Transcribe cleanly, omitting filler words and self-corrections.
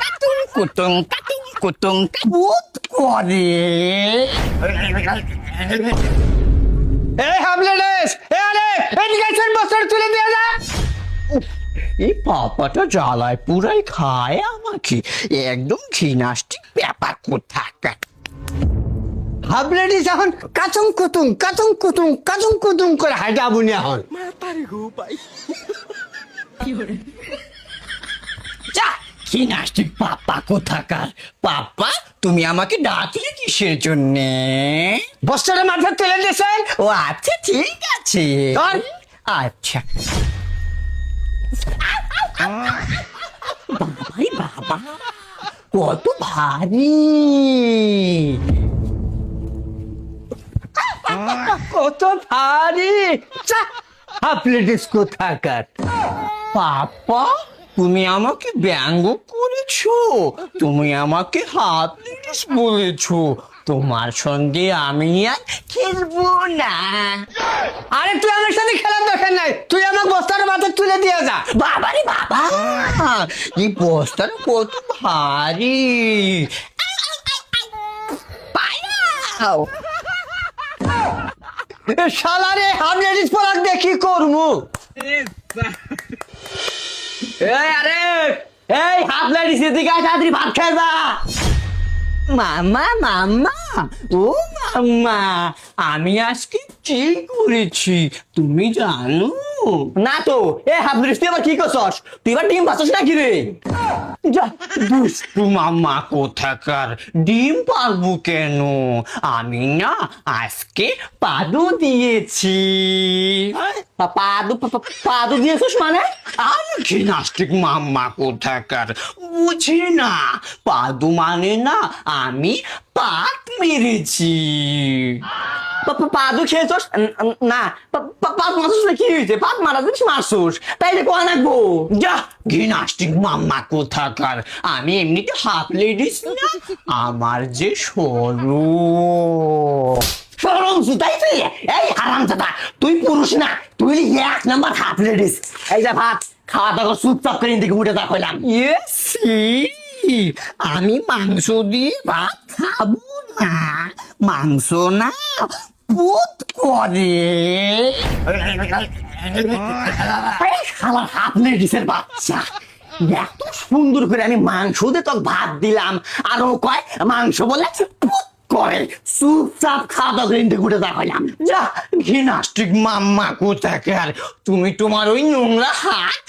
কাতুং কুতুং ভূত করে। এই হাবলেডেস, আরে এদিকে এসে বস্তাটা তুলে দিয়ে যা। এই পাপাটা জ্বালায় পুরাই খায় আমাকে, একদম ঘৃণাষ্টিক ব্যাপার কোথাকার। হাবলেডেস এখন কাচুং কুতুং করে হাঁটা বুনি এখন। যা, ঘৃণাষ্টিক পাপা কোথাকার। পাপা, তুমি আমাকে ডাকলে কিসের জন্যে? বস্তাটা মাথায় তুলে দিয়েছেন। ও আচ্ছা, ঠিক আছে। ধর। আচ্ছা। বাবাই বাবা, কত ভারী। কত ভারী। হাবলেডেস কোথাকার। পাপা, তুমি আমাকে ব্যঙ্গ করেছো, তুমি আমাকে হাফ লেডিস বলেছো। তোমার সঙ্গে আমি আর খেলবো না। আরে তুই আমার সাথে খেলার দরকার নাই, তুই আমার বস্তাটা মাথায় তুলে দিয়ে যা। বাবারে বাবা, এই বস্তাটা কত ভারী। পায়াও। শালারে হাবলেডেস পরাক দিয়ে কি করবো? এই আরে, এই হাবলেডেস এদিকে আয়, তাড়াতাড়ি ভাত খেয়ে যা। মামা মামা, ও মামা, আমি আজকে কি করেছি তুমি জানো? না তো, এ হাবলেডেস তুই আবার কি করছস? তুই এবার ডিম ভাজছস নাকি রে? যা, দুষ্টু মামা কোথাকার, ডিম পারবো কেন? আমি না আজকে পাদু দিয়েছি। পাদু দিয়েছিস মানে? আর ঘৃণাষ্টিক মাম্মা কোথাকার, বুঝি না। পাদু মানে না আমি পাত মেরেছি। পাদু খেয়েছস? না, পাদ মারছস না, কি হয়েছে? পাদ মারা জিনিস মারছস, তাইলে কোয়া নাকবো। যা, ঘৃণাষ্টিক মাম্মা কোথাকার, আমি এমনিতে হাফ লেডিস না, আমার যে সরু সরম তাই তুই? এই হারামজাদা, তুই পুরুষ না, তুই এক নাম্বার হাফ লেডিস। এই যে ভাত খাওয়া দাওয়া চুপচাপ করে দিকে উঠে যা কইলাম। ইয়েসি, আমি মাংস দিয়ে ভাত খাবো না, মাংস না পুত করে। শালা হাফ লেডিসের বাচ্চা, এত সুন্দর করে আমি মাংস দিয়ে তোকে ভাত দিলাম, আর ও কয় মাংস বলে পুত করে। চুপচাপ খাওয়া দাওয়া করে দিকে উঠে যা কইলাম। যা, ঘৃণাষ্টিক মাম্মা কোথাকার, তুমি তোমার ওই নোংরা হাত